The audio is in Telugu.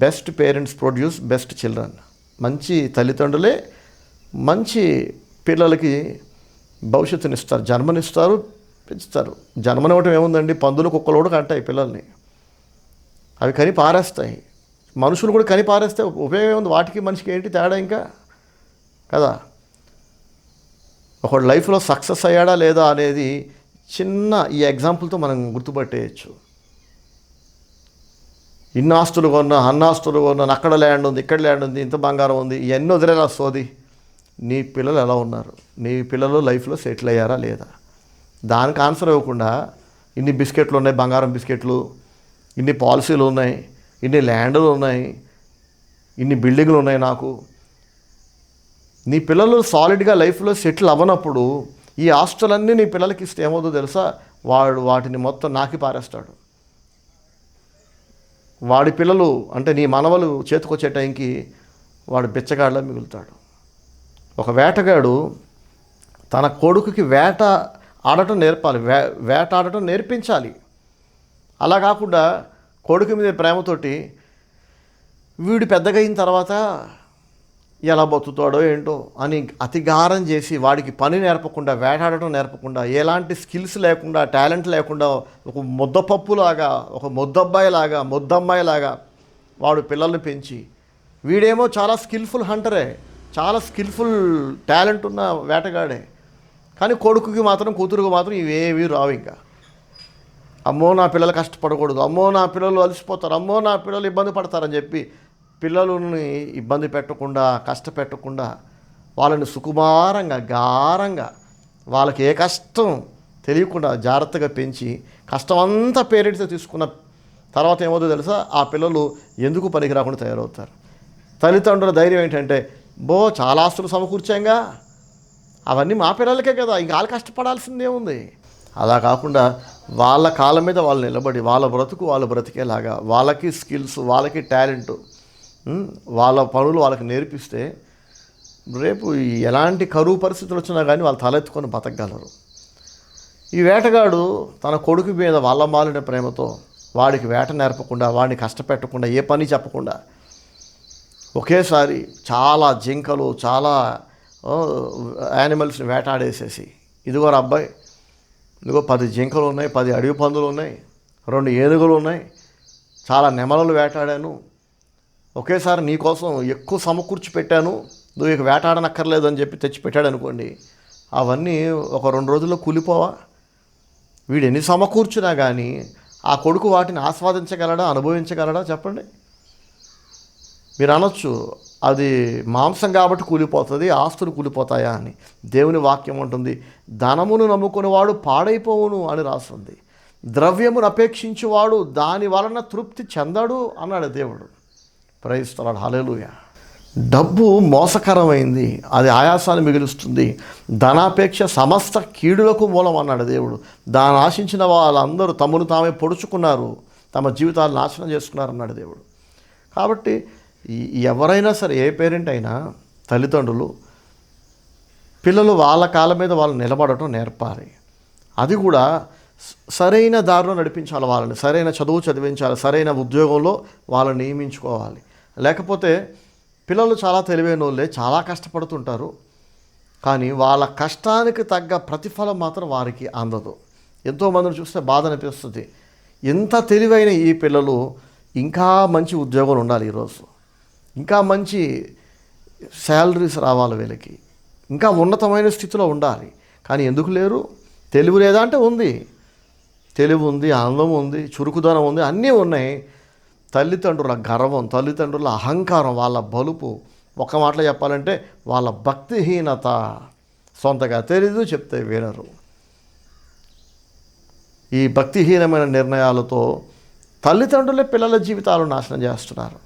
Best parents produce best children. మంచి తల్లిదండ్రులే మంచి పిల్లలకి భవిష్యత్తునిస్తారు, జన్మనిస్తారు, పెంచుతారు. జన్మనివ్వటం ఏముందండి, పందులు కుక్కలు కూడా కంటాయి పిల్లల్ని, అవి కని పారేస్తాయి. మనుషులు కూడా కని పారేస్తే ఉపయోగం ఉంది, వాటికి మనిషికి ఏంటి తేడా ఇంకా కదా. ఒకడు లైఫ్లో సక్సెస్ అయ్యాడా లేదా అనేది చిన్న ఈ ఎగ్జాంపుల్తో మనం గుర్తుపట్టేయచ్చు. ఇన్ని ఆస్తులు కొన్నా, అన్నాస్తులు కొన్నాను, అక్కడ ల్యాండ్ ఉంది, ఇక్కడ ల్యాండ్ ఉంది, ఇంత బంగారం ఉంది, ఇవన్నీ వదిలేలా సోది. నీ పిల్లలు ఎలా ఉన్నారు, నీ పిల్లలు లైఫ్లో సెటిల్ అయ్యారా లేదా, దానికి ఆన్సర్ ఇవ్వకుండా ఇన్ని బిస్కెట్లు ఉన్నాయి, బంగారం బిస్కెట్లు, ఇన్ని పాలసీలు ఉన్నాయి, ఇన్ని ల్యాండ్లు ఉన్నాయి, ఇన్ని బిల్డింగ్లు ఉన్నాయి నాకు. నీ పిల్లలు సాలిడ్గా లైఫ్లో సెటిల్ అవ్వనప్పుడు ఈ ఆస్తులన్నీ నీ పిల్లలకి ఇస్తే ఏమవుతుందో తెలుసా, వాడు వాటిని మొత్తం నాకి పారేస్తాడు. వాడి పిల్లలు అంటే నీ మనవలు చేతికొచ్చే టైంకి వాడు బిచ్చగాడిలా మిగులుతాడు. ఒక వేటగాడు తన కొడుకుకి వేట ఆడటం నేర్పాలి, వేట ఆడటం నేర్పించాలి. అలా కాకుండా కొడుకు మీద ప్రేమతోటి వీడు పెద్దగా అయిన తర్వాత ఎలా బతుకుతాడో ఏంటో అని అతిగారం చేసి వాడికి పని నేర్పకుండా, వేటాడటం నేర్పకుండా, ఎలాంటి స్కిల్స్ లేకుండా, టాలెంట్ లేకుండా ఒక ముద్దపప్పులాగా, ఒక ముద్దబ్బాయిలాగా, ముద్దమ్మాయిలాగా వాడు పిల్లల్ని పెంచి, వీడేమో చాలా స్కిల్ఫుల్ హంటరే, చాలా స్కిల్ఫుల్ టాలెంట్ ఉన్న వేటగాడే, కానీ కొడుకుకి మాత్రం, కూతురుకు మాత్రం ఇవేమీ రావు. ఇంకా అమ్మో నా పిల్లలు కష్టపడకూడదు, అమ్మో నా పిల్లలు అలసిపోతారు, అమ్మో నా పిల్లలు ఇబ్బంది పడతారని చెప్పి పిల్లలని ఇబ్బంది పెట్టకుండా, కష్టపెట్టకుండా, వాళ్ళని సుకుమారంగా, గారంగా, వాళ్ళకి ఏ కష్టం తెలియకుండా జాగ్రత్తగా పెంచి కష్టం అంతా పేరెంట్స్ తీసుకున్న తర్వాత ఏమవుతుందో తెలుసా, ఆ పిల్లలు ఎందుకు పనికి రాకుండా తయారవుతారు. తల్లిదండ్రుల ధైర్యం ఏంటంటే, చాలా ఆస్తులు సమకూర్చాంగా, అవన్నీ మా పిల్లలకే కదా, ఇంకా వాళ్ళు కష్టపడాల్సిందే ఉంది. అలా కాకుండా వాళ్ళ కాళ్ళ మీద వాళ్ళు నిలబడి, వాళ్ళ బ్రతుకు వాళ్ళు బ్రతికేలాగా, వాళ్ళకి స్కిల్స్, వాళ్ళకి టాలెంటు, వాళ్ళ పనులు వాళ్ళకి నేర్పిస్తే రేపు ఎలాంటి కరువు పరిస్థితులు వచ్చినా కానీ వాళ్ళు తలెత్తుకొని బతకగలరు. ఈ వేటగాడు తన కొడుకు మీద వాళ్ళ మాలిన ప్రేమతో వాడికి వేట నేర్పకుండా, వాడిని కష్టపెట్టకుండా, ఏ పని చెప్పకుండా ఒకేసారి చాలా జింకలు, చాలా యానిమల్స్ని వేటాడేసేసి, ఇదిగో అబ్బాయి, ఇదిగో 10 జింకలు ఉన్నాయి, 10 అడవి పందులు ఉన్నాయి, 2 ఏనుగులు ఉన్నాయి, చాలా నెమలలు వేటాడాను, ఒకేసారి నీకోసం ఎక్కువ సమకూర్చి పెట్టాను, నువ్వు ఇక వేటాడనక్కర్లేదు అని చెప్పి తెచ్చిపెట్టాడు అనుకోండి, అవన్నీ ఒక 2 రోజుల్లో కూలిపోవా? వీడు ఎన్ని సమకూర్చున్నా కానీ ఆ కొడుకు వాటిని ఆస్వాదించగలడా, అనుభవించగలడా చెప్పండి. మీరు అనొచ్చు, అది మాంసం కాబట్టి కూలిపోతుంది, ఆస్తులు కూలిపోతాయా అని. దేవుని వాక్యం ఉంటుంది, ధనమును నమ్ముకునేవాడు పాడైపోవును అని రాస్తుంది, ద్రవ్యమును అపేక్షించువాడు దాని వలన తృప్తి చెందడు అన్నాడు దేవుడు. ప్రైజ్ ది లార్డ్, హల్లెలూయా. డబ్బు మోసకరమైంది, అది ఆయాసాన్ని మిగులుస్తుంది, ధనాపేక్ష సమస్త కీడులకు మూలం అన్నాడు దేవుడు. దాన్ని ఆశించిన వాళ్ళందరూ తమను తామే పొడుచుకున్నారు, తమ జీవితాలు నాశనం చేసుకున్నారు అన్నాడు దేవుడు. కాబట్టి ఎవరైనా సరే, ఏ పేరెంట్ అయినా, తల్లిదండ్రులు పిల్లలు వాళ్ళ కాళ్ళ మీద వాళ్ళు నిలబడటం నేర్పాలి. అది కూడా సరైన దారిలో నడిపించాలి, వాళ్ళని సరైన చదువు చదివించాలి, సరైన ఉద్యోగంలో వాళ్ళని నియమించుకోవాలి. లేకపోతే పిల్లలు చాలా తెలివైన వాళ్ళే, చాలా కష్టపడుతుంటారు, కానీ వాళ్ళ కష్టానికి తగ్గ ప్రతిఫలం మాత్రం వారికి అందదు. ఎంతోమందిని చూస్తే బాధ అనిపిస్తుంది, ఎంత తెలివైన ఈ పిల్లలు ఇంకా మంచి ఉద్యోగాలు ఉండాలి, ఈరోజు ఇంకా మంచి శాలరీస్ రావాలి వీళ్ళకి, ఇంకా ఉన్నతమైన స్థితిలో ఉండాలి, కానీ ఎందుకు లేరు? తెలివి లేదా అంటే ఉంది, తెలివి ఉంది, అందం ఉంది, చురుకుదనం ఉంది, అన్నీ ఉన్నాయి. తల్లిదండ్రుల గర్వం, తల్లిదండ్రుల అహంకారం, వాళ్ళ బలుపు, ఒక మాటలో చెప్పాలంటే వాళ్ళ భక్తిహీనత, సొంతగా తెలీదు, చెప్తే వినరు. ఈ భక్తిహీనమైన నిర్ణయాలతో తల్లిదండ్రులే పిల్లల జీవితాలు నాశనం చేస్తున్నారు.